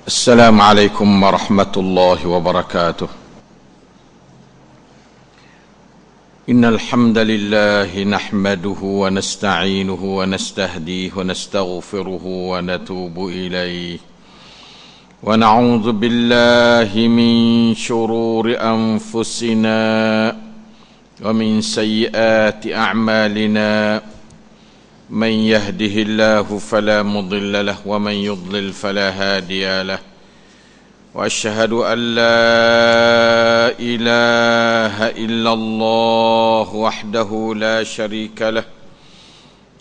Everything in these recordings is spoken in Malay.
السلام عليكم ورحمة الله وبركاته. إن الحمد لله نحمده ونستعينه ونستهديه ونستغفره ونتوب إليه ونعوذ بالله من شرور أنفسنا ومن سيئات أعمالنا. من يهده الله فلا مضل له ومن يضلل فلا هادي له، وأشهد أن لا إله إلا الله وحده لا شريك له،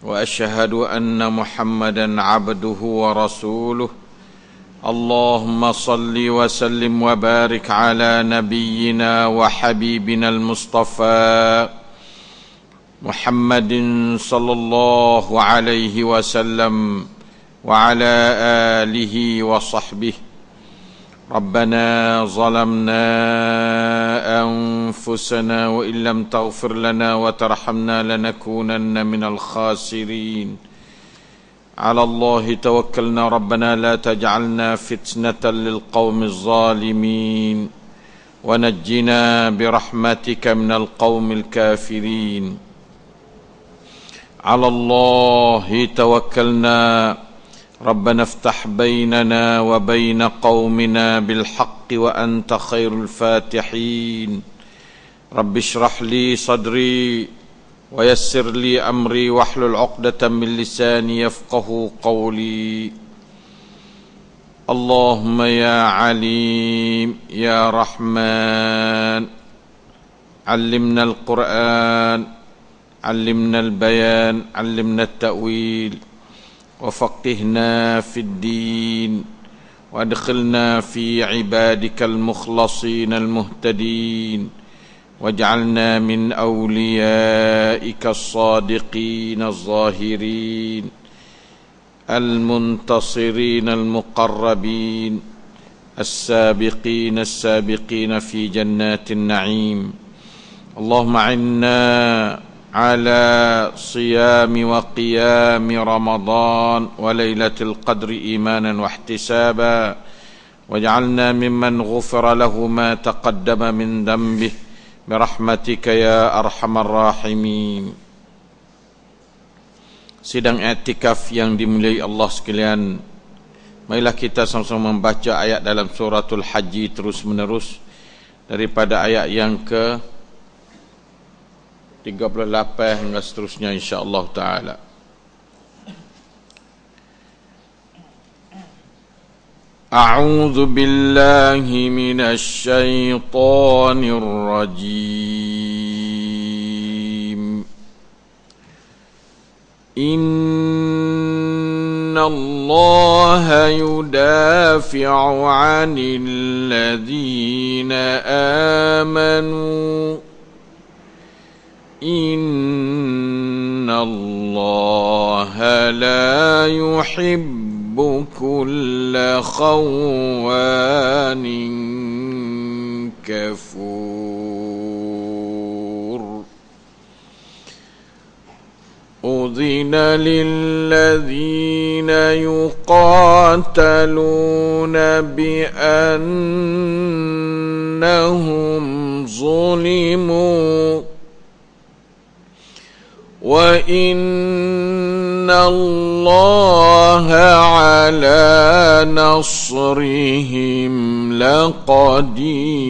وأشهد أن محمدا عبده ورسوله. اللهم صل وسلم وبارك على نبينا وحبيبنا المصطفى محمد صلى الله عليه وسلم وعلى آله وصحبه. ربنا ظلمنا أنفسنا وإن لم تغفر لنا وترحمنا لنكونن من الخاسرين. على الله توكلنا ربنا لا تجعلنا فتنة للقوم الظالمين ونجنا برحمتك من القوم الكافرين. على الله توكلنا ربنا افتح بيننا وبين قومنا بالحق وأنت خير الفاتحين. رب اشرح لي صدري ويسر لي أمري واحلل عقدة من لساني يفقه قولي. اللهم يا عليم يا رحمن علمنا القرآن، علمنا البيان، علمنا التأويل، وفقهنا في الدين، وادخلنا في عبادك المخلصين المهتدين، واجعلنا من أوليائك الصادقين الظاهرين المنتصرين المقربين السابقين السابقين في جنات النعيم. اللهم عنا على صيام وقيام رمضان وليلة القدر إيمانا واحتسابا، واجعلنا ممن غفر له ما تقدم من ذنبه برحمتك يا أرحم الراحمين. Sidang i'tikaf yang dimuliai Allah sekalian, marilah kita sama-sama membaca ayat dalam suratul Haji terus menerus daripada ayat yang ke 38 hingga seterusnya insya-Allah taala. A'udzu billahi minasy syaithanir rajim. Innallaha yudafi'u 'anil ladzina amanu. Innallaha la yuhibbu kulla khawanin kafur. Udhina lilladzina yuqataluna biannahum zulimu wa inna Allaha ala nasrihim laqadir.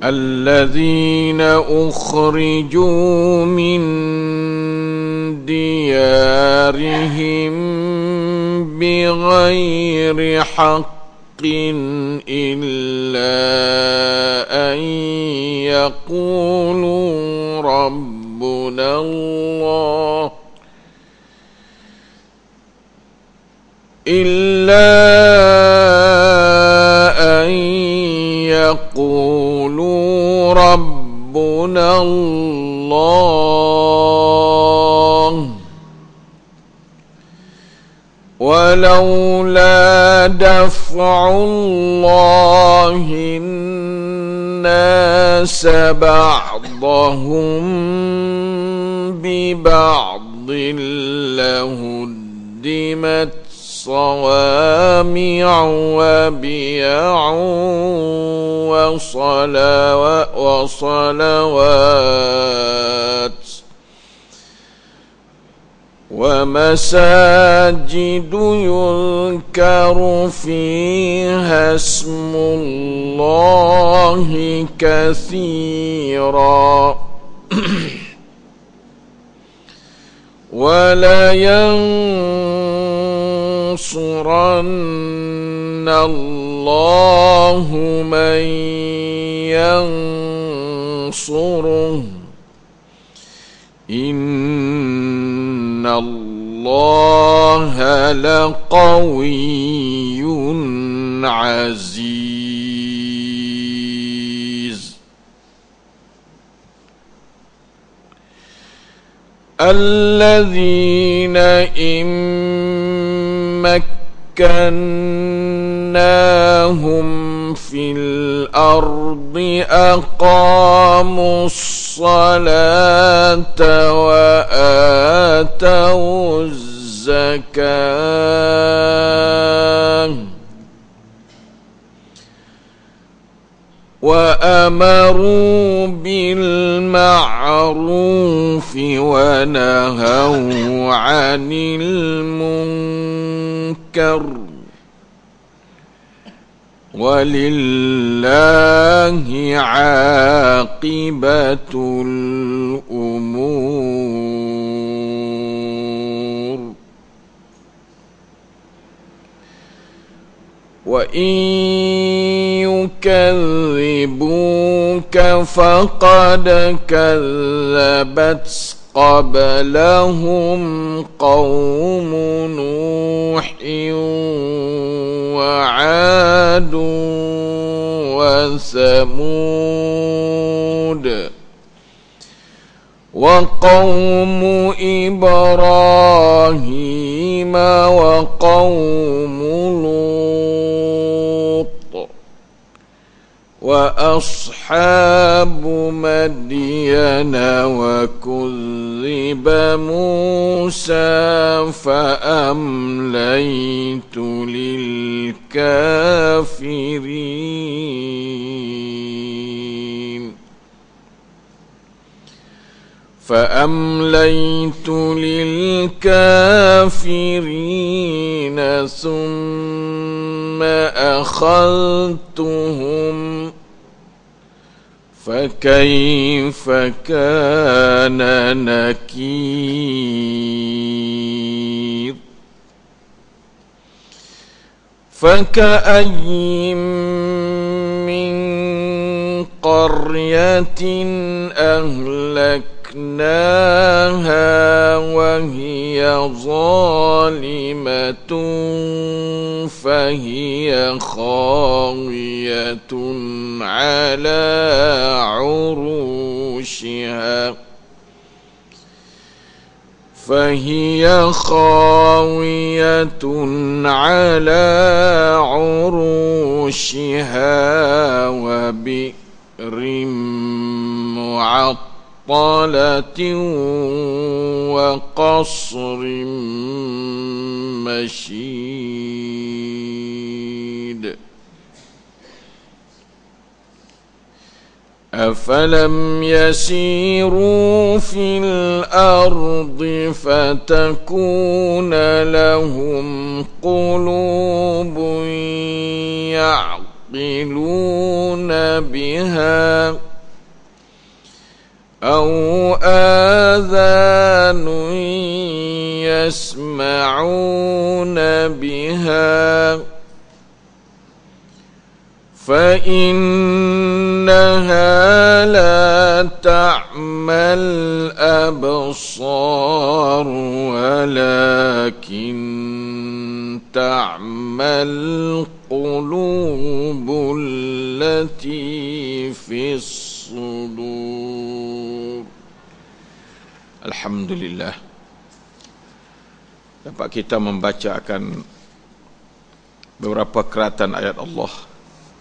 الذين أخرجوا من ديارهم بغير حق إلا أن يقولوا ربنا الله ربنا الله ولولا دفع الله الناس بعضهم ببعض لهدمت قدمت صوامع وبيع وصلوات ومساجد يذكر فيها اسم الله كثيرا ولينصرن الله من ينصره إن الله لقوي عزيز الذين إن مكناهم في الأرض أقاموا الصلاة وآتوا الزكاة وأمروا بالمعروف ونهوا عن المنكر ولله عاقبة الأمور وإن يكذبوك فقد كذبت قبلهم قوم نوح وعاد وثمود وقوم إبراهيم وقوم لوط وأصحاب مدين وكذب موسى فأمليت للكافرين ثم أخذتهم فكيف كان نكير فكأي من قرية أهلكناها وهي ظالمة فهي خاوية على عروشها وبئر معطلة وقصر مشيد أفلم يسيروا في الأرض فتكون لهم قلوب يعقلون بها أو آذان يسمعون بها فإنها لا تعمى الأبصار ولكن تعمى القلوب التي في الصدور. Alhamdulillah, dapat kita membacakan beberapa keratan ayat Allah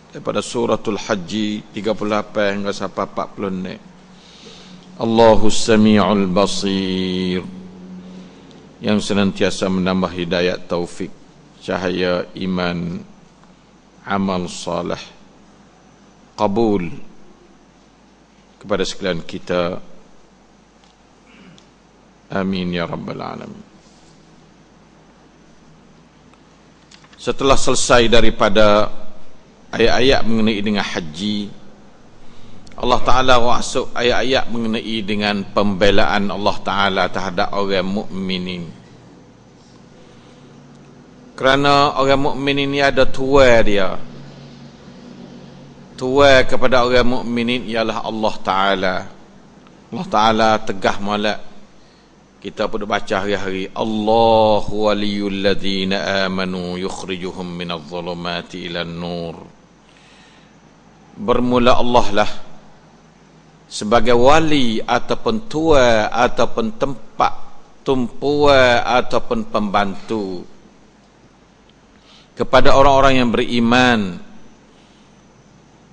daripada suratul Haji 38 hingga sampai 40 ni. Allahus Sami'ul Basir. yang senantiasa menambah hidayat taufik, cahaya iman, amal saleh, qabul kepada sekalian kita. Amin ya rabbal alamin. Setelah selesai daripada ayat-ayat mengenai dengan haji, Allah Ta'ala masuk ayat-ayat mengenai dengan pembelaan Allah Ta'ala terhadap orang mukminin. Kerana orang mukmin ini ada tuai dia. Tuai kepada orang mukminin ialah Allah Ta'ala. Allah Ta'ala tegah malak. Kita pun baca hari-hari, Allahu waliyul ladzina amanu yukhrijuhum minadh dhulumati ilan nur. Bermula Allah lah sebagai wali ataupun tua ataupun tempat tumpuan ataupun pembantu kepada orang-orang yang beriman,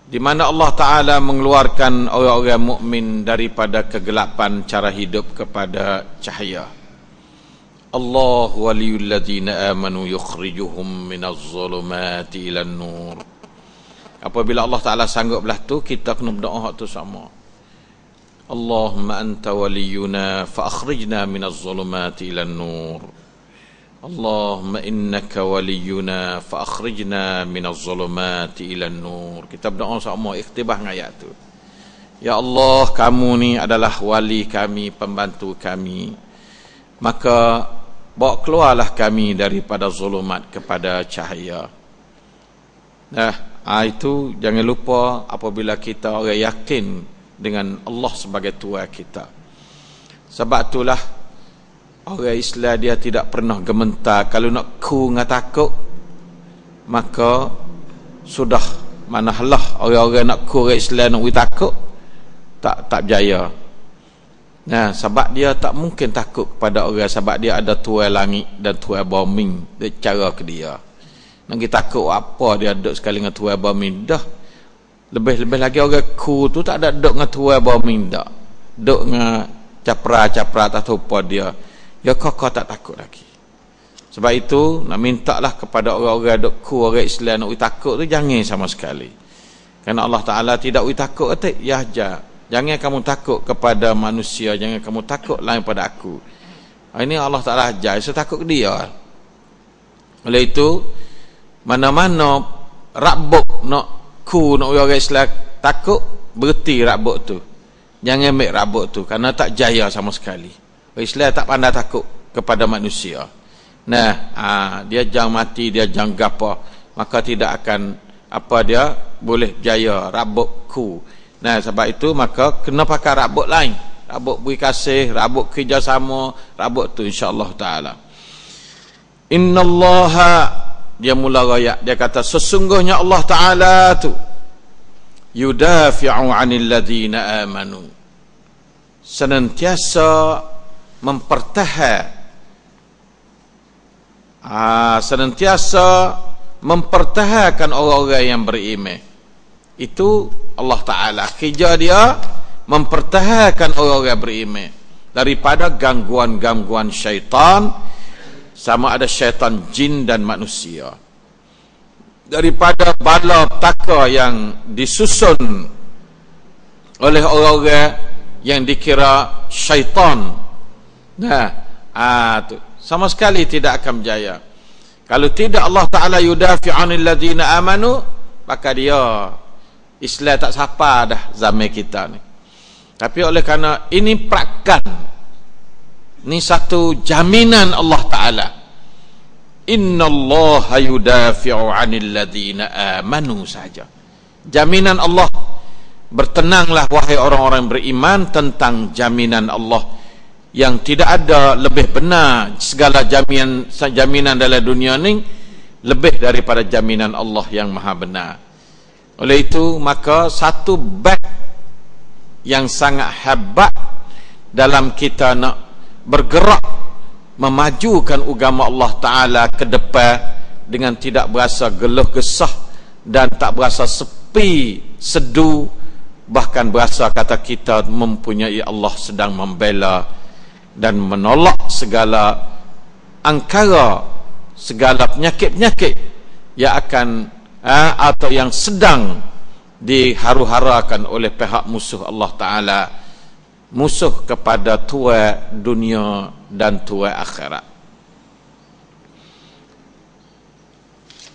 di mana Allah Ta'ala mengeluarkan orang-orang mukmin daripada kegelapan cara hidup kepada cahaya. Allahu waliyul ladzina amanu yukhrijuhum minadh dhulumati ilan nur. Apabila Allah Ta'ala sanggup belah tu, kita kena berdoa tu sama. Allahumma anta waliyuna fa akhrijna minadh dhulumati ilan nur. Allahumma innaka waliyuna fa akhrijna minadh dhulumati ilan nur. Kita berdoa sama ikhtibah dengan ayat tu. Ya Allah, kamu ni adalah wali kami, pembantu kami, maka bawa keluarlah kami daripada zulumat kepada cahaya. Nah, itu jangan lupa apabila kita orang yakin dengan Allah sebagai Tuhan kita. Sebab itulah orang Islam dia tidak pernah gementar kalau nak ku dengan takut, maka sudah manalah orang-orang nak ku orang Islam nak takut tak berjaya. Nah, sebab dia tak mungkin takut kepada orang, sebab dia ada Tuhan langit dan Tuhan bumi dia cara ke dia. Nak kita takut apa dia duduk sekali dengan Tuhan bumi dah. Lebih-lebih lagi orang ku tu tak ada duduk dengan Tuhan bumi dah. Duduk dengan capra-capra tak tahu apa dia. Ya kau tak takut lagi. Sebab itu nak mintalah kepada orang-orang dok ku orang Islam nak takut tu jangan sama sekali. Kerana Allah Taala tidak takut atik ya aja. Jangan kamu takut kepada manusia, jangan kamu takut lain pada aku. Ini Allah Taala ajar, saya takut ke dia. Oleh itu mana-mana rabuk nak ku nak orang Islam takut, berhenti rabuk tu. Jangan ambil rabuk tu kerana tak jaya sama sekali. Islam tak pandai takut kepada manusia. Nah, dia jangan mati, dia jangan gapa, maka tidak akan apa dia boleh jaya rabuk ku. Nah, sebab itu maka kena pakai rabuk lain. Rabuk beri kasih, rabuk kerjasama, rabuk tu insya-Allah taala. Innallaha, dia mula royak, dia kata sesungguhnya Allah Taala tu yudafi'u 'anil ladzina amanu. Senantiasa mempertahankan orang-orang yang beriman. Itu Allah Ta'ala kerja dia mempertahankan orang-orang beriman daripada gangguan-gangguan syaitan, sama ada syaitan jin dan manusia, daripada bala petaka yang disusun oleh orang-orang yang dikira syaitan. Nah, tu sama sekali tidak akan berjaya. Kalau tidak Allah Ta'ala yudafi'anil ladzina amanu, maka dia Islam tak sapa dah zaman kita ni. Tapi oleh kerana ini perakan, ini satu jaminan Allah Ta'ala, innallaha yudafi'u 'anil ladzina amanu saja. Jaminan Allah, bertenanglah wahai orang-orang beriman tentang jaminan Allah yang tidak ada lebih benar. Segala jaminan dalam dunia ni lebih daripada jaminan Allah yang maha benar. Oleh itu maka satu bab yang sangat hebat dalam kita nak bergerak memajukan agama Allah Ta'ala ke depan dengan tidak berasa geluh gesah dan tak berasa sepi, sedu, bahkan berasa kata kita mempunyai Allah sedang membela dan menolak segala angkara segala penyakit-penyakit yang akan atau yang sedang diharu-harakan oleh pihak musuh Allah Ta'ala, musuh kepada tuai dunia dan tuai akhirat.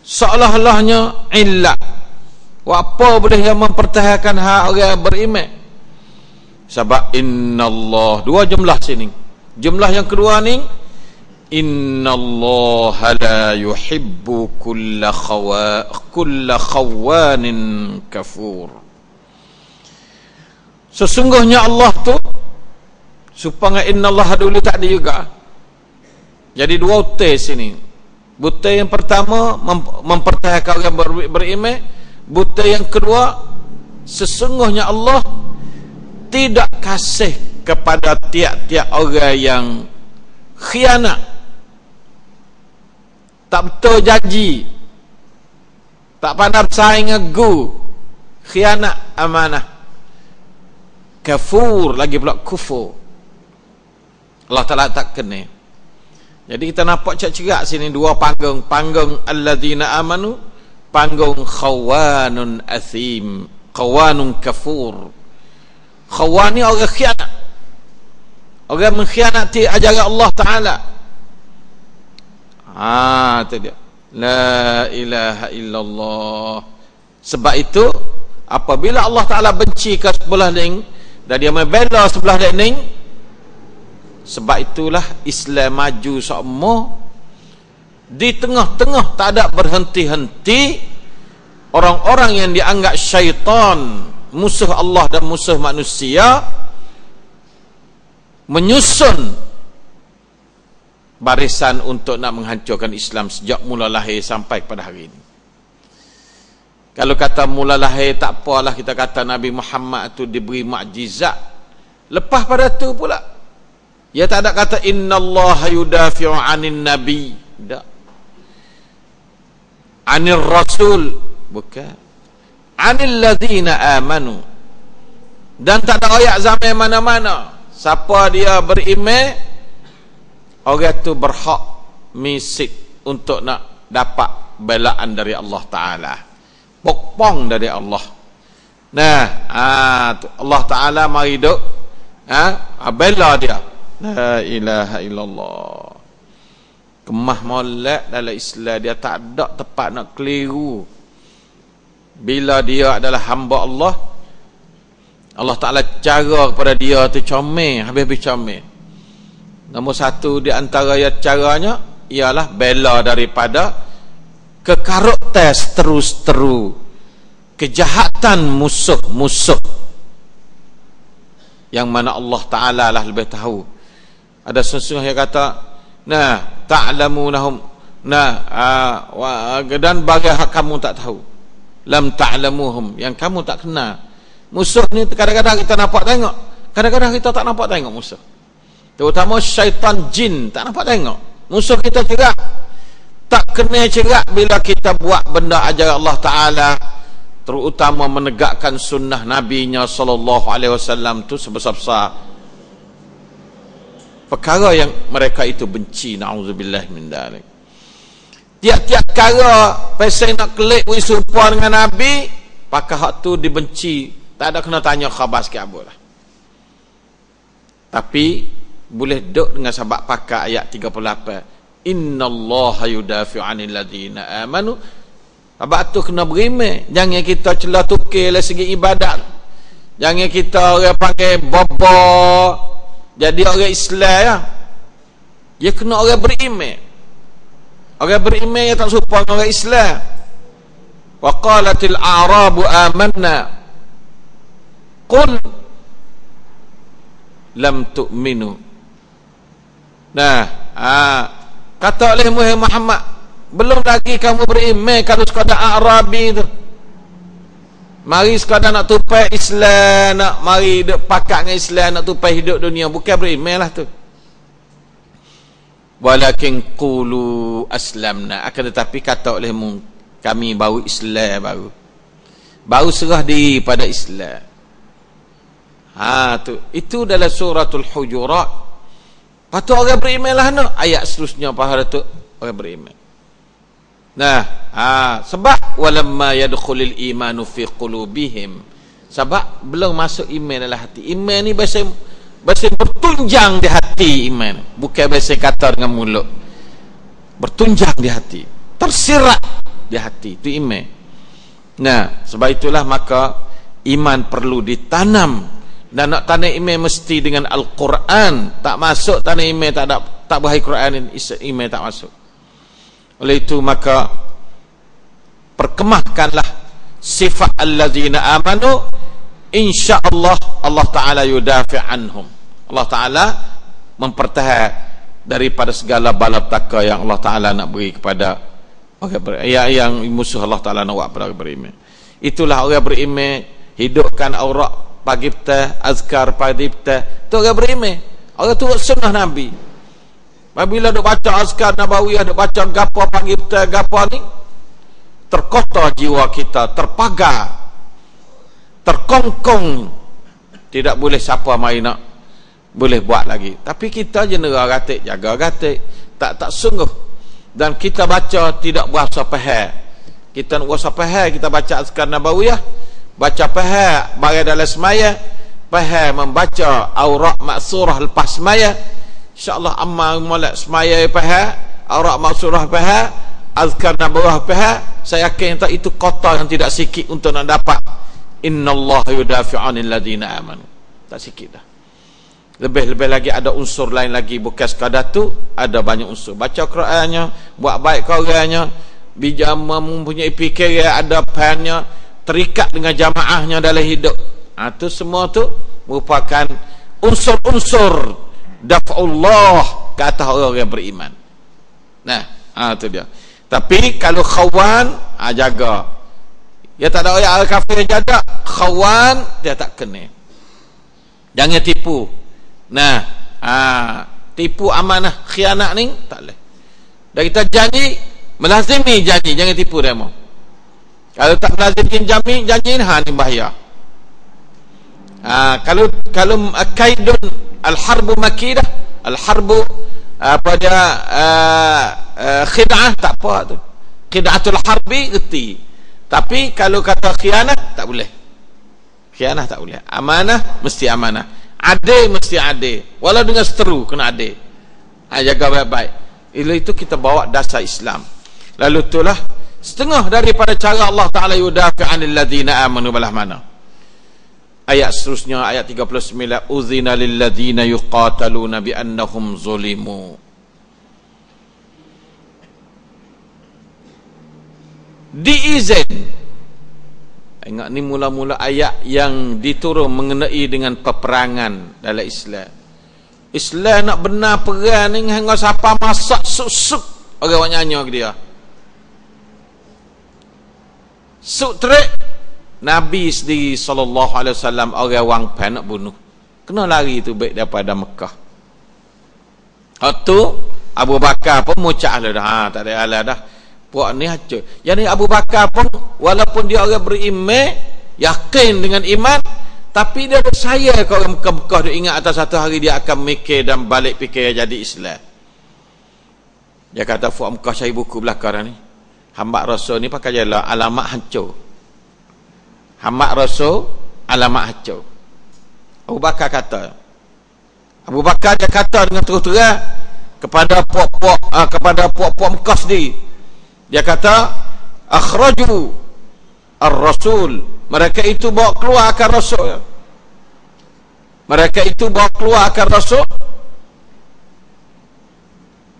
Seolah-olahnya illat. Apa boleh yang mempertahankan hak orang beriman? Sebab innallah, dua jumlah sini. Jumlah yang kedua ni, innallaha la yuhibbu kulla khawanin kafur. Sesungguhnya Allah tu, supaya innallaha dulu tak ada juga. Jadi dua utai sini. Butai yang pertama mempertahankan orang beriman. Butai yang kedua, sesungguhnya Allah tidak kasih kepada tiap-tiap orang yang khianat, tak betul janji, tak pandai saing ngegu, khianat amanah, kafur, lagi pula kufur. Allah Ta'ala tak kena. Jadi kita nampak cerak sini dua panggung. Panggung alladzina amanu, panggung khawanun athim, khawanun kafur. Khawan ni orang khianat, orang mengkhianati ajaran Allah Ta'ala. Itu dia, la ilaha illallah. Sebab itu apabila Allah Ta'ala benci ke sebelah lain dan dia membela sebelah lain, sebab itulah Islam maju semua. Di tengah-tengah tak ada berhenti-henti orang-orang yang dianggap syaitan, musuh Allah dan musuh manusia, menyusun barisan untuk nak menghancurkan Islam sejak mula lahir sampai pada hari ini. Kalau kata mula lahir tak apalah, kita kata Nabi Muhammad itu diberi mukjizat. Lepas pada tu pula ya tak ada kata innallaha yudafi'u 'anil nabi, tak, anil rasul, bukan, anil ladzina amanu. Dan tak ada ayat zaman mana-mana siapa dia beriman, orang tu berhak misik untuk nak dapat belaan dari Allah Ta'ala, pokpong dari Allah. Nah, Allah Ta'ala mari duk bela dia. La ilaha illallah. Kemah molek dalam Islam, dia tak ada tempat nak keliru. Bila dia adalah hamba Allah, Allah Ta'ala cara kepada dia tu comel, habis-habis comel. Nombor satu di antara caranya ialah bela daripada kekaruktan terus-teru, kejahatan musuh-musuh yang mana Allah Ta'ala lah lebih tahu. Ada sesungguhnya yang kata, nah ta'lamunahum, dan bagi kamu tak tahu, lam ta'lamuhum, yang kamu tak kenal. Musuh ni kadang-kadang kita nampak tengok, kadang-kadang kita tak nampak tengok musuh. Terutama syaitan jin, tak nampak tengok. Musuh kita cerak, tak kena cerak bila kita buat benda ajaran Allah Ta'ala, terutama menegakkan sunnah Nabi-Nya sallallahu alaihi wasallam tu sebesar-besar perkara yang mereka itu benci. Na'udzubillah min dzalik. Tiap-tiap perkara pasal nak kelik wisupah dengan Nabi, pakah hak tu dibenci, tak ada kena tanya khabar sikit apa lah. Tapi boleh duduk dengan sebab pakai ayat 38, innallaha yudafi'u 'anil ladzina amanu. Sebab tu kena beriman. Jangan kita celah tukar dari segi ibadat. Jangan kita orang panggil baba jadi orang Islam ya. Dia kena orang beriman. Orang beriman yang tak serupa dengan orang Islam. Wa qalatil a'rabu amanna qul lam tu'minu. Kata oleh Muhammad, belum lagi kamu beriman kalau sekadar Arabi tu. Mari sekadar nak tupai Islam, nak mari duk pakat dengan Islam, nak tupai hidup dunia, bukan beriman lah tu. Walakin qulu aslamna, akan tetapi kata olehmu, kami baru Islam, baru serah diri pada Islam. Tu itu dalam suratul Hujurat Patut orang beriman lah nak. Ayat seterusnya pahala tu orang beriman. Nah, sebab walamma yadkhulul imanu fi qulubihim. Sebab belum masuk iman dalam hati. Iman ni bahasa bertunjang di hati iman. Bukan bahasa kata dengan mulut. Bertunjang di hati. Tersirat di hati. Itu iman. Nah, sebab itulah maka iman perlu ditanam. Dan nak tanam iman mesti dengan Al-Quran. Tak masuk tanam iman tak bahaya Quran, iman tak masuk. Oleh itu maka perkemahkanlah sifat allazina amanu, insya-Allah Allah Taala yudafi' anhum. Allah Taala mempertahan daripada segala balapetaka yang Allah Taala nak beri kepada orang yang musuh Allah Taala nak buat pada orang beriman. Itulah orang beriman, hidupkan aurat pagi petang, azkar pagi petang. Tu orang beriman. Orang tu sunnah Nabi. Apabila duk baca azkar nabawiyah, duk baca gapo pagi petang gapo ni, terkotor jiwa kita, terpagar, terkongkong, tidak boleh siapa mai nak boleh buat lagi. Tapi kita jenera gatik, jaga gatik, tak sungguh. Dan kita baca tidak berasa faham. Kita nak berasa faham, kita baca azkar nabawiyah, baca faham bagi dalam semaya, faham membaca aurat maksurah lepas semaya. InsyaAllah amal mulai semaya faham, aurat maksurah faham, azkar nabawiyah faham. Saya yakin tak itu kota yang tidak sikit untuk nak dapat innallaha yudafi'anil ladina amanu. Tak sikit dah. Lebih-lebih lagi ada unsur lain lagi, bukan sekadar tu, ada banyak unsur. Baca Qurannya, buat baik korangnya, bijak mempunyai fikiran, ada pannya, terikat dengan jamaahnya dalam hidup. Itu semua tu merupakan unsur-unsur daf'ullah ke atas orang yang beriman. Nah, itu dia. Tapi kalau khawan, jaga. Ya tak ada orang kafir jaga, khawan dia tak kena. Jangan tipu. Nah, tipu amanah, khianat ni tak boleh. Dan kita janji, melazimi janji, jangan tipu dia mau. Kalau tak melazimi janji ni bahaya. Kalau kaidun al-harbu makidah, al-harbu apa dia khid'ah tak apa tu. Khid'atul harbi reti. Tapi kalau kata khianat tak boleh. Khianat tak boleh. Amanah mesti amanah. Adil mesti adil. Walau dengan seteru kena adil. Jaga baik-baik. Itu kita bawa dasar Islam. Lalu itulah setengah daripada cara Allah Ta'ala yudafi' anil ladhina amanu belah mana. Ayat seterusnya, ayat 39, uzina lil ladhina yuqataluna bi annahum zulimu. Diizin. Ingat ni mula-mula ayat yang diturun mengenai dengan peperangan dalam Islam. Islam nak benar perang ni hingga siapa masak suk-suk orang nyanyi ke dia. Suk terik Nabi sendiri sallallahu alaihi wasallam orang wang pan nak bunuh. Kena lari tu baik daripada Mekah. Waktu Abu Bakar pun mucah dah. Tak ada alah dah. Puak ni hancur. Jadi Abu Bakar pun walaupun dia orang beriman, yakin dengan iman, tapi dia bersaya ke orang Mekah dia ingat atas satu hari dia akan mikir dan balik fikir jadi Islam. Dia kata Fuad Mekah cari buku belakang ni. Hamba Rasul ni pakai jelah alamat hancur. Hamba Rasul alamat hancur. Abu Bakar kata. Abu Bakar dia kata dengan terus-terang kepada puak-puak Mekah sendiri. Dia kata akhraju ar-rasul, mereka itu bawa keluar akan rasul. Mereka itu bawa keluar akan rasul.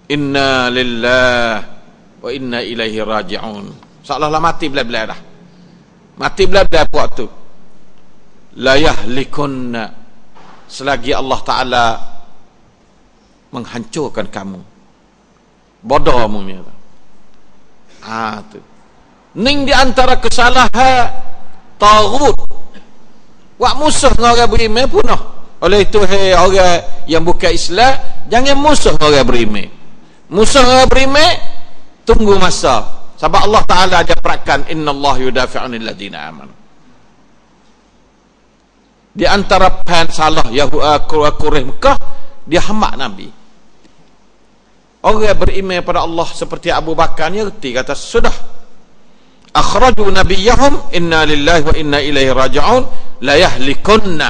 Inna lillahi wa inna ilaihi raji'un. Seolah-olah mati belah-belah dah. Mati belah-belah puak tu. La yahlikunna, selagi Allah Ta'ala menghancurkan kamu. Bodoh mungkin. Tu. Ning di antara kesalahan taghut. Wak musuh dengan orang beriman punah. Oleh itu orang yang bukan Islam, jangan musuh orang beriman. Musuh orang beriman tunggu masa. Sebab Allah Taala dia perakan innallaha yudafi'unil ladina amanu. Di antara pan salah Quraisy Mekah, dia hamak Nabi. Orang beriman pada Allah seperti Abu Bakar ni reti, kata sudah, akhraju nabiyyahum inna lillahi wa inna ilaihi raji'un la yahlikunna.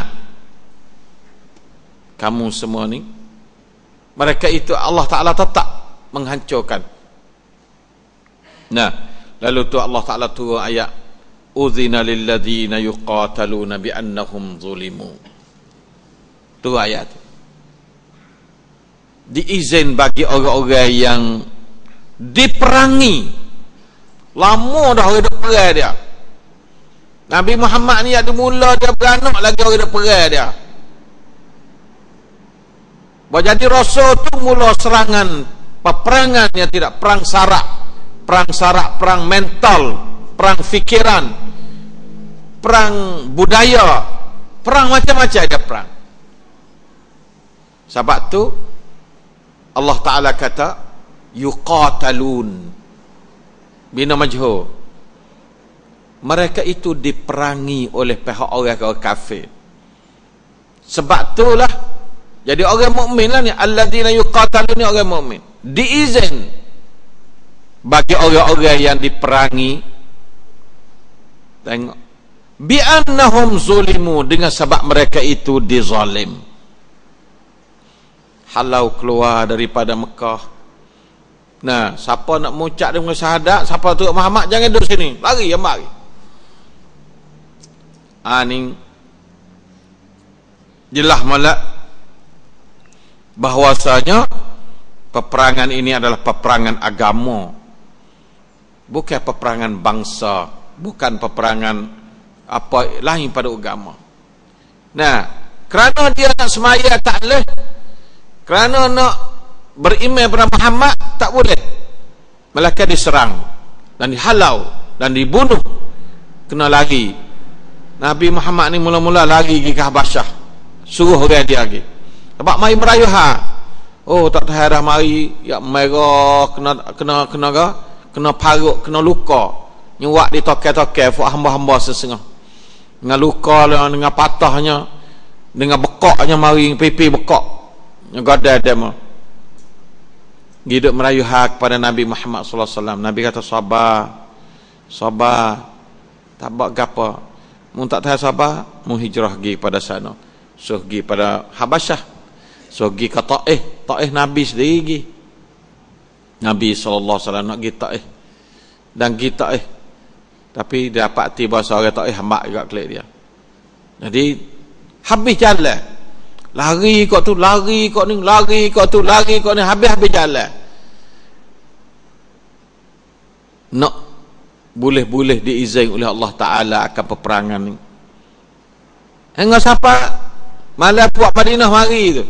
Kamu semua ni, mereka itu Allah Ta'ala tetap menghancurkan. Nah, lalu tu Allah Ta'ala turun ayat uzina lilladzina yuqataluna bi annahum zulimu. Tu ayat tu. Diizin bagi orang-orang yang diperangi. Lama dah orang dah perang dia. Nabi Muhammad ni ada mula dia beranak lagi orang dah perang dia. Jadi Rasul tu mula serangan peperangan yang tidak perang sarak, perang mental, perang fikiran, perang budaya, perang macam-macam dia perang. Sebab tu Allah Ta'ala kata yuqatalun bina majhul, mereka itu diperangi oleh pihak orang kafir. Sebab itulah jadi orang mukmin lah ni, alladzina yuqatalun ni orang mukmin, diizin bagi orang-orang yang diperangi. Tengok, bi annahum zulimu, dengan sebab mereka itu dizalim. Halau keluar daripada Mekah. Nah, siapa nak mengucap dengan syahadat, siapa tu Muhammad, jangan duduk sini, lari, yang mari. Ni jelas malak bahwasanya peperangan ini adalah peperangan agama, bukan peperangan bangsa, bukan peperangan apa lain pada agama. Nah, kerana dia nak semaya tak boleh, kerana nak beriman kepada Muhammad tak boleh, melainkan diserang dan dihalau dan dibunuh, kena lari. Nabi Muhammad ni mula-mula lari pergi ke Habasyah, suruh orang dia lagi. Sebab mari merayu oh tak tahu dah mari ya merah, kena paruk, kena luka, nyuak di tokai-tokai fuk hamba-hamba sesengah. Dengan luka, dengan patahnya, dengan bekaknya mari pipi bekak. Yang godai dia mah. Hidup merayu kepada Nabi Muhammad sallallahu alaihi wasallam. Nabi kata sabar. Tak buat gapo. Mun tak tahu sabar, mun hijrah pergi pada sana. So pergi pada Habasyah. So pergi ke Taif Nabi sendiri pergi. Nabi sallallahu alaihi wasallam nak pergi Taif. Dan pergi Taif. Tapi dia dapat tiba seorang Taif hamba juga kelik dia. Jadi habis jalan. Lari kau tu, lari kau ni, lari kau tu, lari kau ni, habis-habis jalan. Nak boleh-boleh diizin oleh Allah Ta'ala akan peperangan ni. Hingga siapa malah puak Madinah mari tu,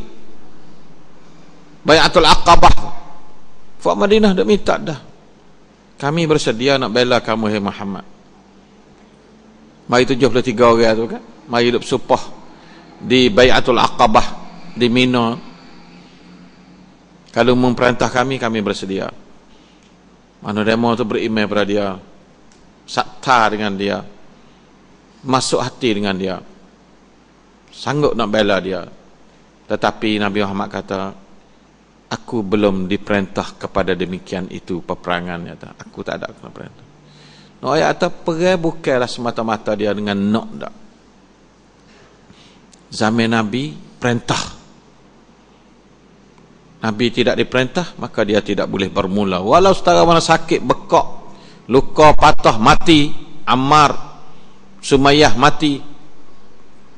Bai'atul Aqabah, puak Madinah dah minta dah, kami bersedia nak bela kamu hai Muhammad. Mari 73 orang tu kan, mari hidup supah di Bai'atul Aqabah di Mina. Kalau memperintah kami bersedia. Mana demo tu beriman pada dia, sakta dengan dia, masuk hati dengan dia, sanggup nak bela dia. Tetapi Nabi Muhammad kata, aku belum diperintah kepada demikian itu peperangan. Kata, aku tak ada kena perintah. No, ayat kata perang bukanlah semata-mata dia dengan nak tak. Zaman Nabi perintah. Nabi tidak diperintah, maka dia tidak boleh bermula. Walau setara mana sakit, bekak, luka, patah, mati. Ammar, Sumayyah mati.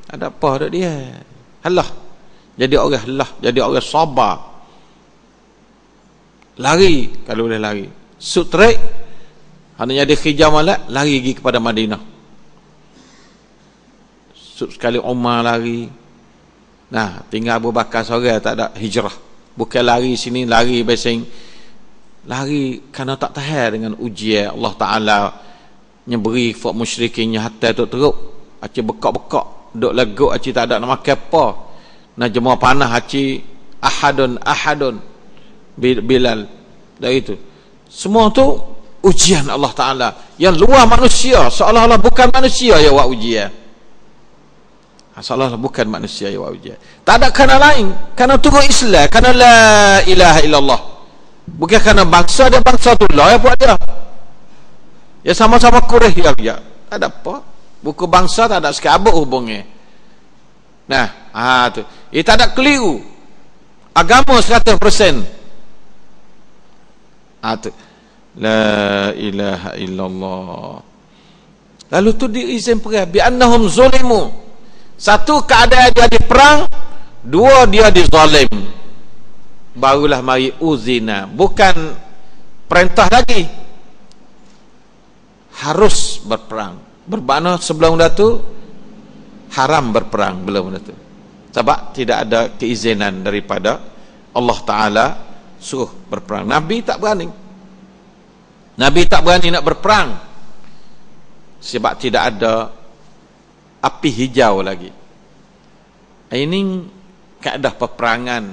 Ada apa ada dia? Halah. Jadi orang halah, jadi orang sabar. Lari kalau boleh lari. Sutrik, hanya jadi khijau malak, lari pergi kepada Madinah. Sekali Umar lari. Nah, tinggal Abu Bakar seorang tak ada hijrah. Bukan lari sini, lari basing. Lari kerana tak tahan dengan ujian Allah Ta'ala nyeberi fak musyrikinnya hatta tu teruk. Aci bekak-bekak, duk leguk aci tak ada nak makan apa. Nak jemur panah aci ahadun Bilal. Dari itu. Semua tu ujian Allah Ta'ala yang luar manusia, seolah-olah bukan manusia yang buat ujian. Seolah-olah bukan manusia yang buat ujian. Tak ada kerana lain, kerana turut Islam, kerana la ilaha illallah Bukan kerana bangsa dia bangsa tu lah buat dia. Ya sama-sama Quraisy ya. Tak ada apa. Buku bangsa tak ada sekabut hubungnya. Nah, tu. Tak ada keliru. Agama 100%. Tu. La ilaha illallah. Lalu tu diizin perang bi annahum zulimu. Satu, keadaan dia di perang. Dua, dia dizalim. Barulah mari uzina. Bukan perintah lagi, harus berperang. Bermakna sebelum dah tu haram berperang belum dah tu. Sebab tidak ada keizinan daripada Allah Ta'ala suruh berperang. Nabi tak berani. Nabi tak berani nak berperang sebab tidak ada api hijau lagi. Ini kaedah peperangan.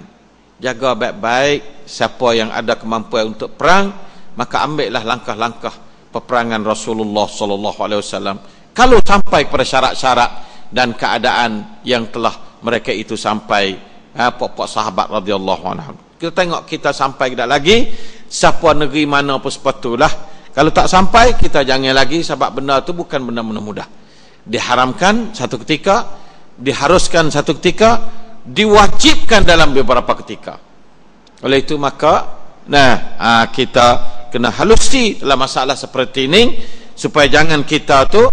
Jaga baik-baik. Siapa yang ada kemampuan untuk perang, maka ambillah langkah-langkah peperangan Rasulullah SAW. Kalau sampai kepada syarat-syarat dan keadaan yang telah mereka itu sampai, pokok sahabat radhiyallahu anhu. Kita tengok kita sampai tidak lagi, siapa negeri mana pun sepatulah. Kalau tak sampai, kita jangan lagi, sebab benda itu bukan benda-benda mudah. Diharamkan satu ketika, diharuskan satu ketika, diwajibkan dalam beberapa ketika. Oleh itu maka kita kena halusi dalam masalah seperti ini, supaya jangan kita tu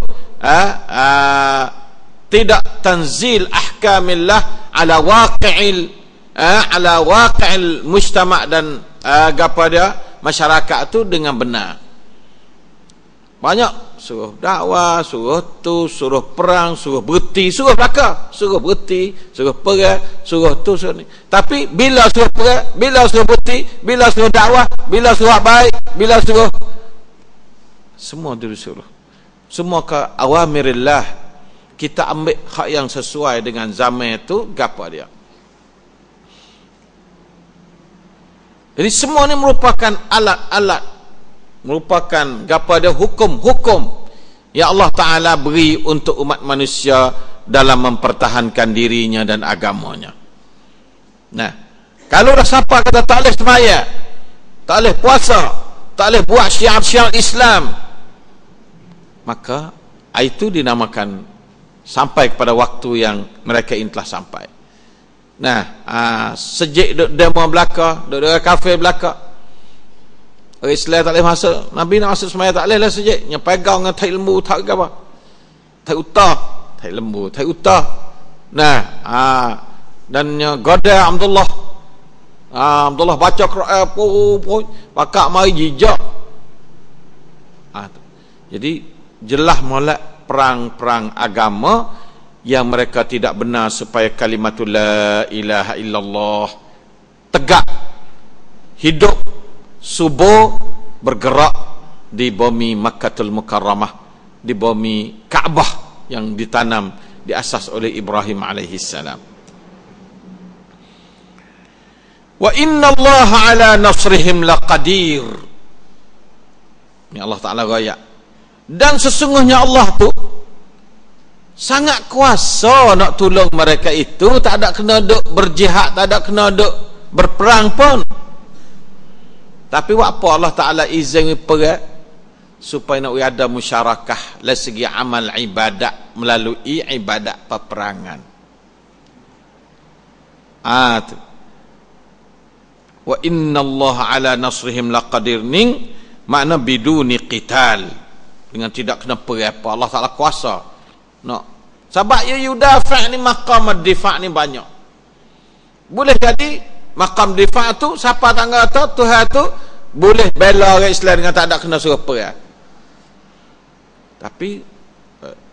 tidak tanzil ahkamillah ala waqi'il mujtama' dan kepada masyarakat tu dengan benar. Banyak suruh dakwah, suruh tu, suruh perang, suruh berhenti, suruh belaka, suruh berhenti, suruh perang, suruh tu, suruh ni. Tapi bila suruh perang, bila suruh berhenti, bila suruh dakwah, bila suruh baik, bila suruh, semua disuruh. Semua ke awamirillah. Kita ambil hak yang sesuai dengan zaman itu, gapo dia. Jadi semua ni merupakan alat-alat, merupakan kepada hukum-hukum yang Allah Ta'ala beri untuk umat manusia dalam mempertahankan dirinya dan agamanya. Nah, kalau dah siapa kata tak boleh semaya, tak boleh puasa, tak boleh buat syiar-syiar Islam, maka itu dinamakan sampai kepada waktu yang mereka ini telah sampai. Nah, sejak demo belaka, duduk kafe belaka, orang Islam tak boleh masuk. Nabi nak masuk semaya tak boleh lah sejak. Yang pegang dengan tai lembu, tak ke apa? Tai utah, tai lembu, tai utah. Nah, dan yang goda Abdullah. Abdullah baca Quran, pakak mari jijak. Jadi jelas molek perang-perang agama yang mereka tidak benar supaya kalimatul la ilaha illallah tegak, hidup, subuh, bergerak di bumi Makkatul Mukarramah, di bumi Kaabah yang ditanam, diasas oleh Ibrahim alaihissalam. Wa inna Allah ala nasrihim laqadir. Ini Allah Ta'ala raya. Dan sesungguhnya Allah tu sangat kuasa nak tolong mereka itu. Tak ada kena duk berjihad, tak ada kena duk berperang pun. Tapi apa Allah Ta'ala izin perang, supaya nak ada musyarakah dari segi amal ibadat melalui ibadat peperangan. Wa inna Allah ala nasrihim laqadir, ning makna biduni qital, dengan tidak kena perang apa. Allah Ta'ala kuasa nak. Sebab yudafa' ni maqam ad-difa' ni banyak. Boleh jadi maqam difa' tu siapa tangga tu Tuhan tu boleh bela orang Islam dengan tak ada kena suruh perang. Tapi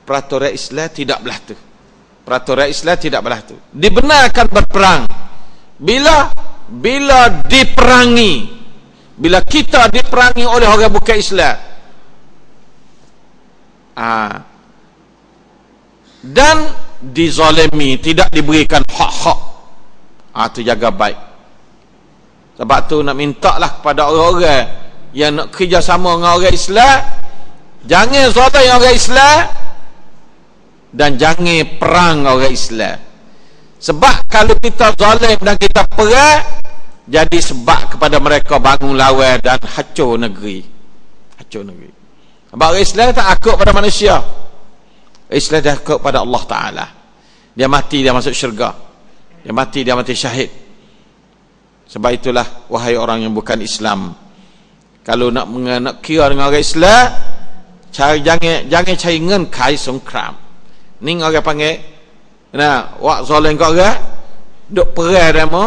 peraturan Islam tidak belah tu. Peraturan Islam tidak belah tu. Dibenarkan berperang bila diperangi, bila kita diperangi oleh orang bukan Islam, dan dizalimi, tidak diberikan hak-hak, tu jaga baik. Sebab tu nak minta lah kepada orang-orang yang nak kerjasama dengan orang Islam, jangan zalim orang Islam dan jangan perang orang Islam. Sebab kalau kita zalim dan kita perang, jadi sebab kepada mereka bangun lawan dan hancur negeri. Sebab orang Islam tak akut pada manusia. Islam dah akut pada Allah Ta'ala. Dia mati, dia masuk syurga. Dia mati syahid. Sebab itulah, wahai orang yang bukan Islam, kalau nak kira dengan orang Islam, jangan cari ngenkai songkram. Ni orang panggil, wak zalim kat orang, duk perang demo,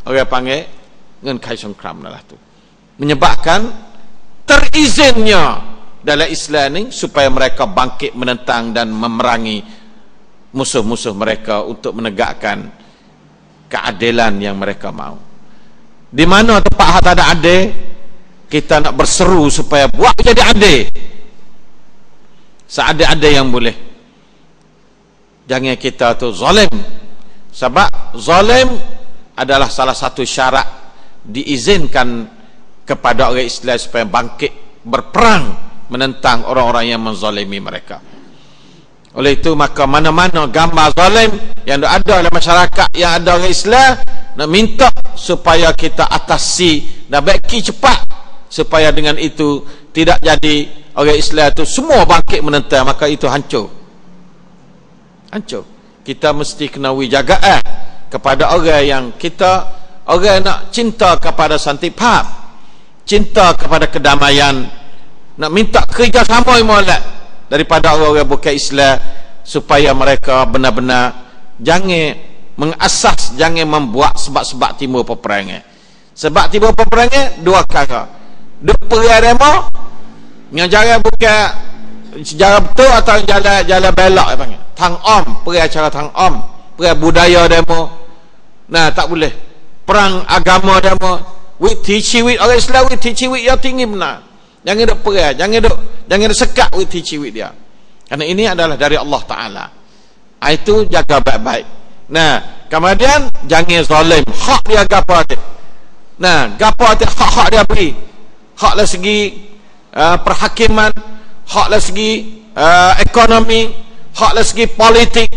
orang panggil ngenkai songkram lah tu. Menyebabkan terizinnya dalam Islam ni supaya mereka bangkit menentang dan memerangi musuh-musuh mereka untuk menegakkan keadilan yang mereka mau. Di mana tempat hak tak ada adil, kita nak berseru supaya buat jadi adil. Seadil-adil yang boleh. Jangan kita tu zalim. Sebab zalim adalah salah satu syarat diizinkan kepada orang Islam supaya bangkit berperang menentang orang-orang yang menzalimi mereka. Oleh itu maka mana-mana gambar zalim yang ada dalam masyarakat yang ada orang Islam, nak minta supaya kita atasi dan baiki cepat, supaya dengan itu tidak jadi orang Islam itu semua bangkit menentang, maka itu hancur. Kita mesti kena wijagaan kepada orang yang orang nak cinta kepada santipap, cinta kepada kedamaian, nak minta kerjasama molek daripada orang-orang bukan Islam, supaya mereka benar-benar jangan mengasas, jangan membuat sebab-sebab timbul peperangan. Sebab timbul peperangan dua perkara. Duk perang demo yang cara bukan sejarah betul atau jalan belak dia panggil. Tang om, perang cara tang om, perang budaya demo. Nah, tak boleh. Perang agama demo. Wit ciwit orang Islam, wit ciwit yang tinggi benar. Jangan duk perang, jangan sekat wit ciwit dia. Karena ini adalah dari Allah Taala. Itu jaga baik-baik. Nah, kemudian jangan zalim. Hak dia gapo dia. Nah, gapo dia hak dia beri. Hak dari segi perhakiman, hak dari segi ekonomi, hak dari segi politik,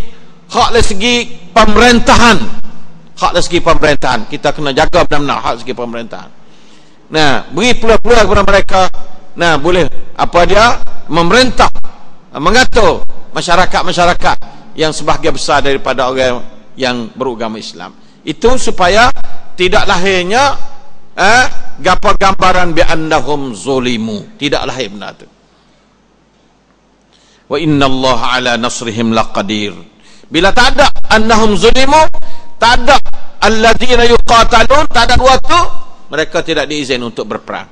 hak dari segi pemerintahan. Hak dari segi pemerintahan kita kena jaga benar-benar hak segi pemerintahan. Nah, beri peluang-peluang kepada mereka. Nah, boleh apa dia memerintah, mengatur masyarakat yang sebahagian besar daripada orang yang beragama Islam. Itu supaya tidak lahirnya gambaran bi annahum zulimu. Tidak lahir benar tu. Wa innallaha ala nasrihim laqadir. Bila tak ada annahum zulimu, tak ada alladzina yuqatalun, tak ada dua tu, mereka tidak diizin untuk berperang.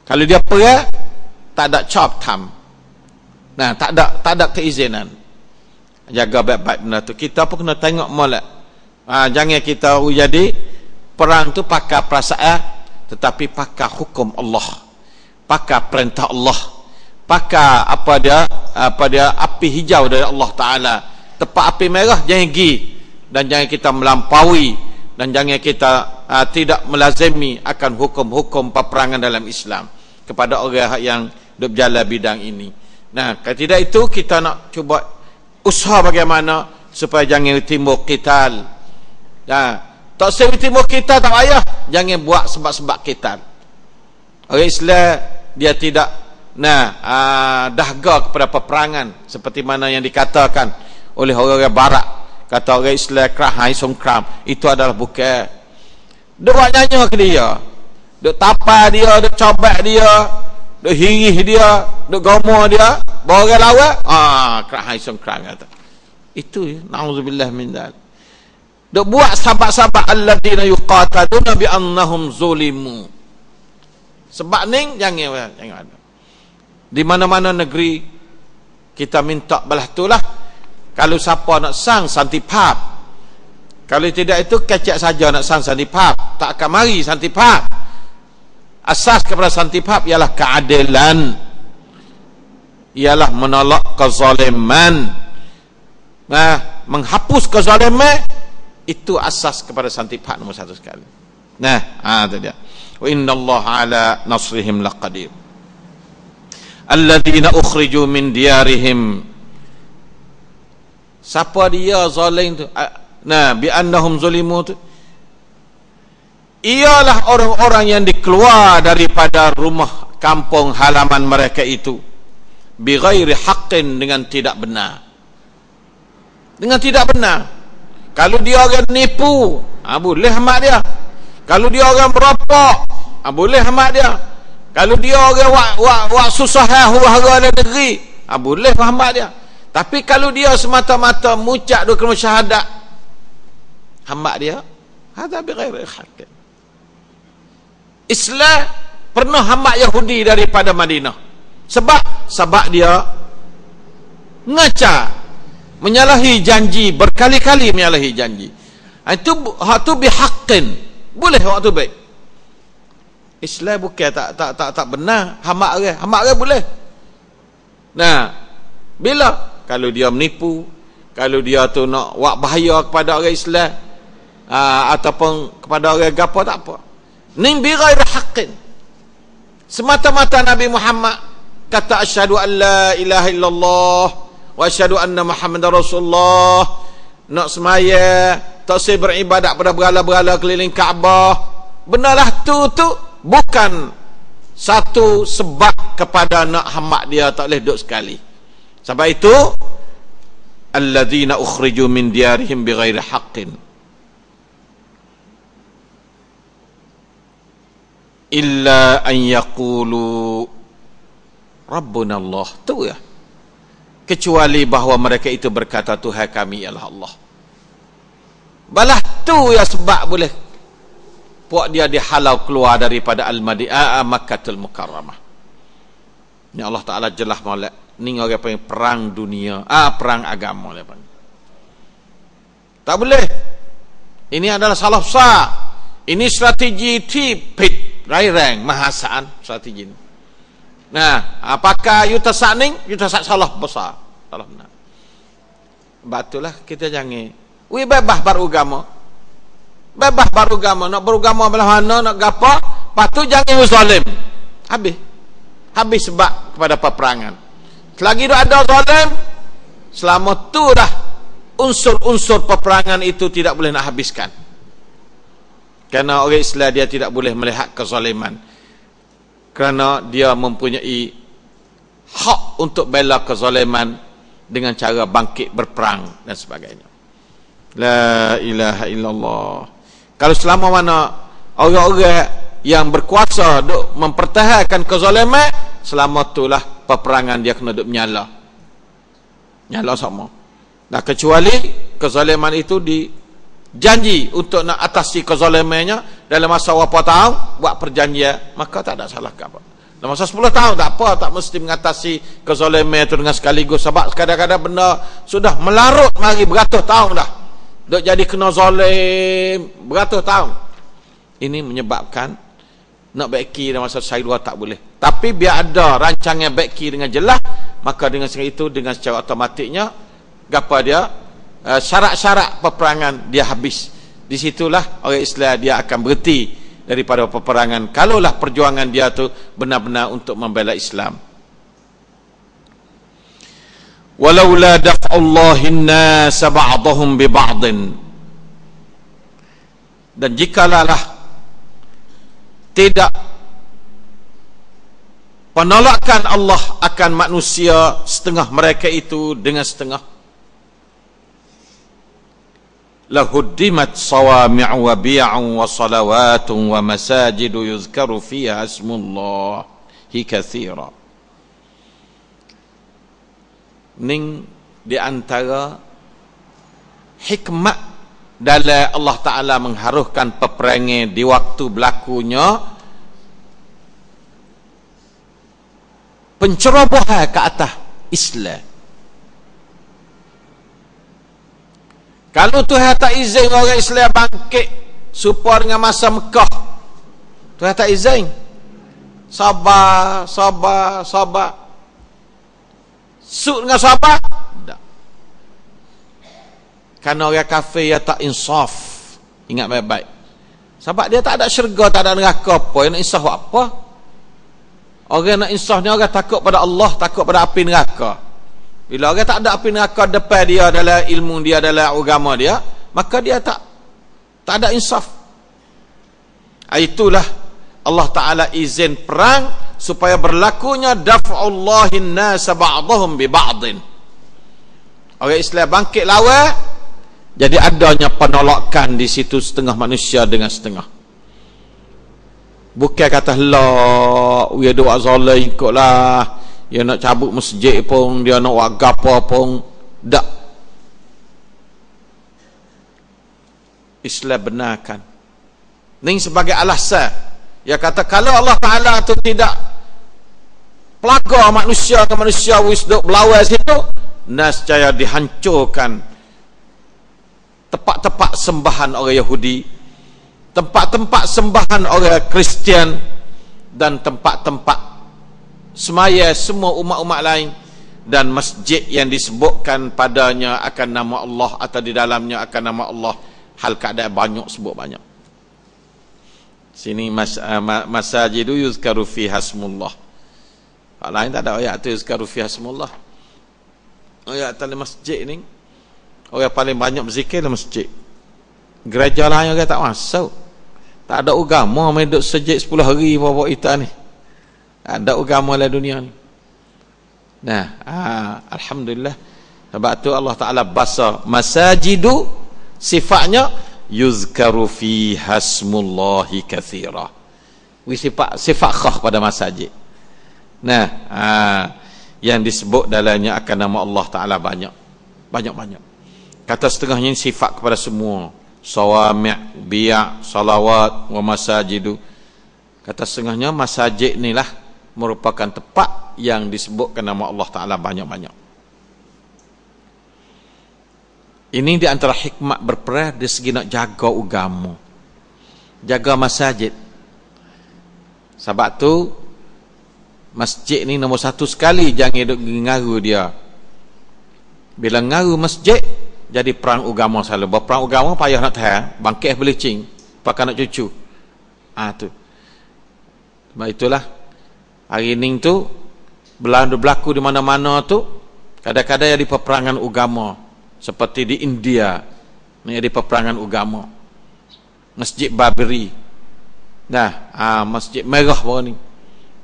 Kalau dia perang, tak ada chop time. Nah, tak ada keizinan. Jaga baik-baik benda tu. Kita pun kena tengok molek. Jangan kita jadi perang tu pakai perasaan, tetapi pakai hukum Allah, pakai perintah Allah, pakai apa dia api hijau dari Allah Taala. Tepat api merah jangan pergi, dan jangan kita melampaui, dan jangan kita tidak melazimi akan hukum-hukum peperangan dalam Islam kepada orang yang berjalan bidang ini. Nah, kalau tidak itu kita nak cuba usaha bagaimana supaya jangan timbul qital. Nah, tak usah timbul qital, tak payah. Jangan buat sebab-sebab qital. Orang Islam dia tidak dahga kepada peperangan seperti mana yang dikatakan oleh orang-orang barat. Kata orang Islam kerahai songkram, itu adalah bukan. Duk buat nyanyi ke dia, duk tapal dia, duk cobek dia, duk hirih dia, duk gomo dia, bawa orang lawan, kerahai songkram kata. Itu na'udzubillah min dzalik. Duk buat sahabat-sahabat alladzina yuqataluna bi annahum zulimu. Sebab ni jangan ada. Di mana-mana negeri kita minta belah tulah, kalau siapa nak sang santipap, kalau tidak itu kecek saja nak sang santipap, tak akan mari santipap. Asas kepada santipap ialah keadilan, ialah menolak kezaliman, menghapus kezaliman. Itu asas kepada santipap nombor satu sekali. Nah, itu dia. Wa innallaha ala nasrihim laqadir. Alladzina ukhriju min diyarihim. Siapa dia zalim tu? Nah, bi annahum zulimu tu. ialah orang-orang yang dikeluar daripada rumah kampung halaman mereka itu bighairi haqqin, dengan tidak benar. Dengan tidak benar. Kalau dia orang nipu, boleh hamak dia. Kalau dia orang merokok, boleh hamak dia. Kalau dia orang wak susah huru-hara dalam negeri, boleh hamak dia. Tapi kalau dia semata-mata mengucap dua kalimah syahadat, hamak dia, hadza bighairi haqqin. Islam pernah hamak Yahudi daripada Madinah. Sebab dia ngaca, menyalahi janji, berkali-kali menyalahi janji. Itu bihaqqin. Boleh waktu baik. Islam bukan tak benar. Hamak orang boleh. Nah, bila kalau dia menipu, kalau dia tu nak buat bahaya kepada orang Islam, ataupun kepada orang gapo, tak apa. Ni bighairi haqqin. Semata-mata Nabi Muhammad kata asyhadu an la ilaha illallah wa asyhadu anna Muhammadar Rasulullah, nak semaya, tak saya beribadat pada berhala-berhala keliling Kaabah. Benarlah tu bukan satu sebab kepada nak hamak dia tak boleh duduk sekali. Sebab itu alladzina ukhriju min diyarihim bighairi haqqin illa an yaqulu rabbuna Allah. Tu ya. Kecuali bahawa mereka itu berkata Tuhan kami ialah Allah. Balah tu ya sebab boleh puak dia dihalau keluar daripada Al-Madinah, Makkatul Mukarramah. Ni Allah Taala jelas molek. Ni orang panggil perang dunia, perang agama dia panggil. Tak boleh. Ini adalah salah besar. Ini strategi tipit, rairang, mahasaan strategi ini. Nah, apakah you tersak ning? You tersak salah besar. Salah benar. Batulah kita jangan. Bebas beragama. Bebas beragama. Nak beragama belah mana, nak gapo, patu jangan zalim. Habis sebab kepada peperangan. Selagi ada zalim, selama tu dah unsur-unsur peperangan itu tidak boleh nak habiskan. Kerana orang Islam dia tidak boleh melihat kezaliman. Kerana dia mempunyai hak untuk bela kezaliman dengan cara bangkit berperang dan sebagainya. La ilaha illallah. Kalau selama mana orang-orang yang berkuasa duk mempertahankan kezaliman, selama itulah peperangan dia kena duk menyala sama. Nah, kecuali kezaliman itu janji untuk nak atasi kezalimannya dalam masa berapa tahun, buat perjanjian, maka tak ada salah ke apa. Dalam masa 10 tahun tak apa, tak mesti mengatasi kezaliman itu dengan sekaligus. Sebab kadang-kadang benda sudah melarut mari beratus tahun dah, duk jadi kena zalim beratus tahun. Ini menyebabkan nak baiki dalam masa sehari dua tak boleh. Tapi biar ada rancangan baiki dengan jelas, maka dengan itu dengan secara otomatiknya gapa dia, syarat-syarat peperangan dia habis. Di situlah orang Islam dia akan berhenti daripada peperangan kalaulah perjuangan dia tu benar-benar untuk membela Islam. Walaula daf'ullahin nas ba'dahum bi ba'din, dan jikalah tidak penolakan Allah akan manusia setengah mereka itu dengan setengah, lahuddimat sawami'u wa bi'u wa salawatun wa masajidu yuzkaru fiha ismullahi katsira. Ning di antara hikmah dalam Allah Ta'ala mengharuhkan peperangan di waktu berlakunya pencerobohan ke atas Islam. Kalau Tuhan tak izin orang Islam bangkit supaya dengan masa Mekah, Tuhan tak izin. Sabar. Suk dengan sabar? Tak. Kerana orang kafir yang tak insaf. Ingat baik-baik. Sebab dia tak ada syurga, tak ada neraka apa. Yang nak insaf apa? Orang nak insaf ni orang takut pada Allah, takut pada api neraka. Bila orang tak ada api neraka depan dia dalam ilmu dia, dalam agama dia, maka dia tak ada insaf. Itulah Allah Ta'ala izin perang supaya berlakunya daf'ullahin nasa ba'dahum bi ba'din. Orang Islam bangkit lawan, jadi adanya penolakan di situ, setengah manusia dengan setengah. Bukan kata lah, dia doa zalim ikutlah, dia nak cabut masjid pun, dia nak buat gapo pun, tak. Islam benarkan. Ini sebagai alasan. Dia kata kalau Allah Ta'ala itu tidak pelaga manusia ke manusia wis duk berlawan situ, nescaya dihancurkan tempat-tempat sembahan orang Yahudi, tempat-tempat sembahan orang Kristian, dan tempat-tempat semaya semua umat-umat lain, dan masjid yang disebutkan padanya akan nama Allah atau di dalamnya akan nama Allah, hal keadaan banyak sebut banyak. Sini masajidu yuzkaru fiha ismullah. Hak lain tak ada ayat tu yuzkaru fiha ismullah. Ayat dalam masjid ni orang paling banyak berzikir dalam masjid. Gereja lain orang tak masuk. Tak ada agama main duduk sejid 10 hari bawa kita ni. Tak ada agama dalam dunia ni. Nah, alhamdulillah. Sebab tu Allah Ta'ala basa masajidu, sifatnya yuzkaru fiha ismullahi katsira. Sifat khas pada masjid. Nah, yang disebut dalamnya akan nama Allah Ta'ala banyak. Banyak-banyak. Kata setengahnya sifat kepada semua. Sawami', biya', salawat, wa masajidu. Kata setengahnya masjid inilah merupakan tempat yang disebutkan nama Allah Ta'ala banyak-banyak. Ini di antara hikmat berperang dari segi nak jaga agama, jaga masjid. Sebab tu masjid ni nombor satu sekali, jangan duk ngaru dia. Bila ngaru masjid jadi perang agama selalu. Berperang agama payah nak tahan, bangkit belicing, pakai nak cucu. Tu. Sebab itulah hari ni tu berlaku di mana-mana tu, kadang-kadang jadi peperangan agama. Seperti di India ni ada peperangan agama, Masjid Babri. Nah, Masjid Merah baru ni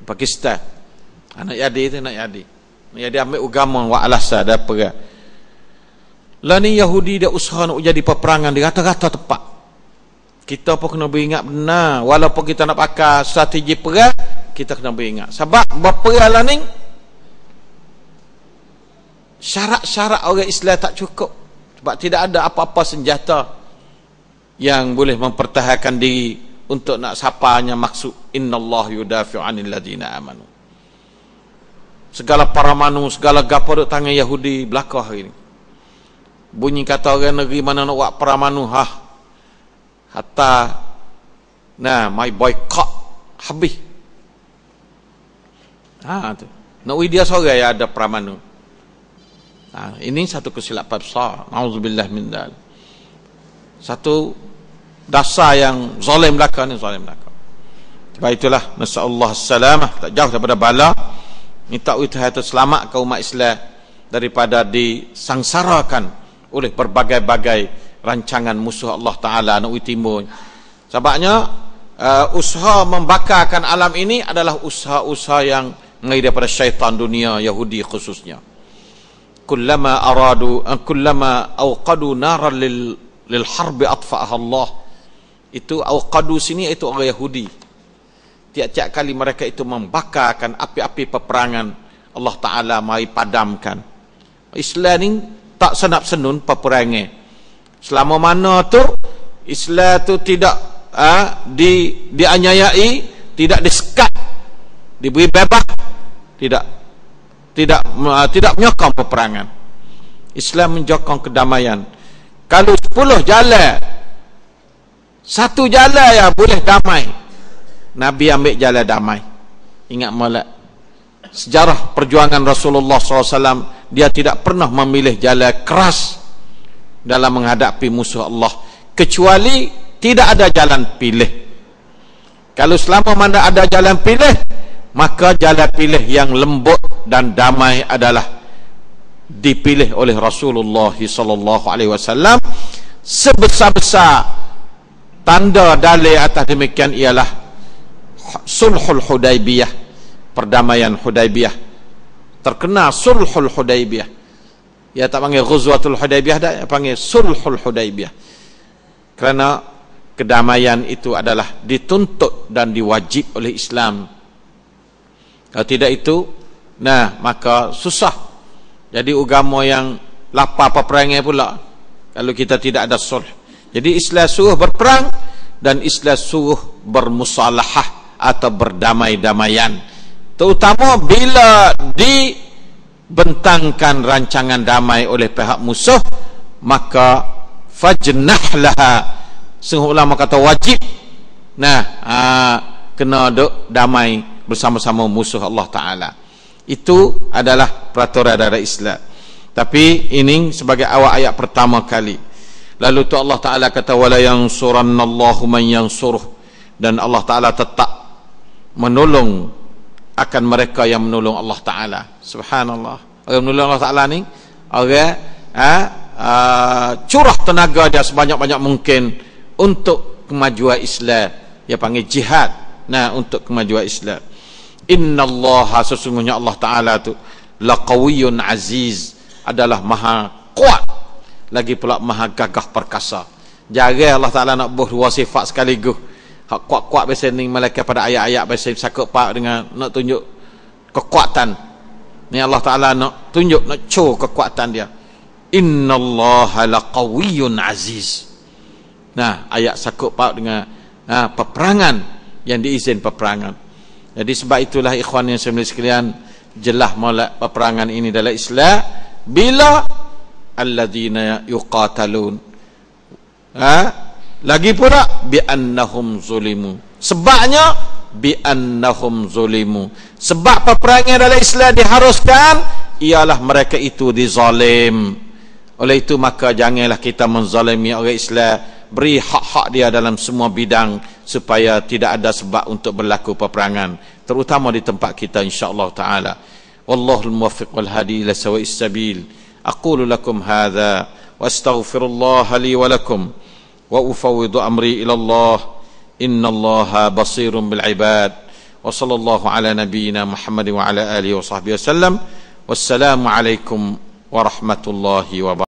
Pakistan. Nak jadi tu, nak jadi ambil agama wa alasa dah perang. Lah ni Yahudi dia usaha nak jadi peperangan di rata-rata tempat. Kita pun kena beringat benar, walaupun kita nak pakai strategi perang, kita kena beringat. Sebab berperang lah ni syarat-syarat orang Islam tak cukup. Sebab tidak ada apa-apa senjata yang boleh mempertahankan diri untuk nak sapanya maksud innallah yudafi'u 'anil ladina amanu. Segala paramanu, segala gapo duk tangan Yahudi belakang hari ni. Bunyi kata orang negeri mana nak buat paramanu, hatta my boycott habis. Tu. Nak dia seorang yang ada paramanu. Ini satu kesilapan besar. Nauzubillah min dzalik. Satu dasar yang zalim belaka ni, zalim belaka. Sebab itulah nasallahu salamah, tak jauh daripada bala. Minta utuhan selamat ke umat Islam daripada disangsarakan oleh berbagai-bagai rancangan musuh Allah Ta'ala nak timur. Sebabnya usaha membakarkan alam ini adalah usaha-usaha yang mengalir daripada syaitan dunia Yahudi khususnya. Kullama awqadu naran lil harbi atfa'aha Allah. Itu awqadu sini itu orang Yahudi. Tiap-tiap kali mereka itu membakarkan api-api peperangan, Allah Ta'ala mai padamkan. Islam ni tak senap-senun peperangan. Selama mana tu Islam tu tidak dianyayai, tidak disekat, diberi bebas, tidak menyokong peperangan. Islam menyokong kedamaian. Kalau 10 jalan, satu jalan yang boleh damai, Nabi ambil jalan damai. Ingat molek sejarah perjuangan Rasulullah SAW, dia tidak pernah memilih jalan keras dalam menghadapi musuh Allah, kecuali tidak ada jalan pilih. Kalau selama mana ada jalan pilih, maka jalan pilih yang lembut dan damai adalah dipilih oleh Rasulullah SAW sebesar-besar tanda dalil atas demikian ialah Sulhul Hudaibiyah, perdamaian Hudaibiyah. Terkenal Sulhul Hudaibiyah. Ya tak panggil Ghuzwatul Hudaibiyah dah, panggil Sulhul Hudaibiyah. Kerana kedamaian itu adalah dituntut dan diwajib oleh Islam. Kalau tidak itu, maka susah. Jadi agama yang lapar peperangan pula kalau kita tidak ada sulh. Jadi Islam suruh berperang dan Islam suruh bermusalahah atau berdamai-damaian. Terutama bila dibentangkan rancangan damai oleh pihak musuh, maka fajnah laha. Sungguh ulama kata wajib. Kena duk damai bersama-sama musuh Allah Ta'ala. Itu adalah peraturan dari Islam. Tapi ini sebagai awal ayat pertama kali. Lalu tu Allah Ta'ala kata wala yansurannallahu man yansuruh, dan Allah Ta'ala tetap menolong akan mereka yang menolong Allah Ta'ala. Subhanallah. Orang menolong Allah Ta'ala ni orang curah tenaga dia sebanyak-banyak mungkin untuk kemajuan Islam. Dia panggil jihad. Untuk kemajuan Islam. Innallaha, sesungguhnya Allah Ta'ala tu laqawiyyun aziz, adalah maha kuat, lagi pula maha gagah perkasa. Jarang Allah Ta'ala nak buh dua sifat sekaligus. Hak kuat-kuat biasa ni malaikat pada ayat-ayat biasa sakut pak dengan nak tunjuk kekuatan. Ni Allah Ta'ala nak tunjuk, nak show kekuatan dia. Innallaha laqawiyyun aziz. Ayat sakut pak dengan peperangan yang diizin peperangan. Jadi sebab itulah ikhwan yang saya mulia sekalian, jelas molek peperangan ini dalam Islam bila alladzina yuqatalun. Lagi pula bi annahum zulimu. Sebabnya bi annahum zulimu. Sebab peperangan dalam Islam diharuskan ialah mereka itu dizalim. Oleh itu maka janganlah kita menzalimi orang Islam. Beri hak-hak dia dalam semua bidang supaya tidak ada sebab untuk berlaku peperangan, terutama di tempat kita insya-Allah taala. Wallahul muwaffiq wal hadi ila sawa'is sabil. Aqulu lakum hadza wa astaghfirullah li wa lakum wa ufawwidu amri ila Allah. Innallaha basirun bil ibad. Wa sallallahu ala nabiyyina Muhammad wa ala alihi wa sahbihi wasallam. Wassalamu alaikum warahmatullahi wabarakatuh.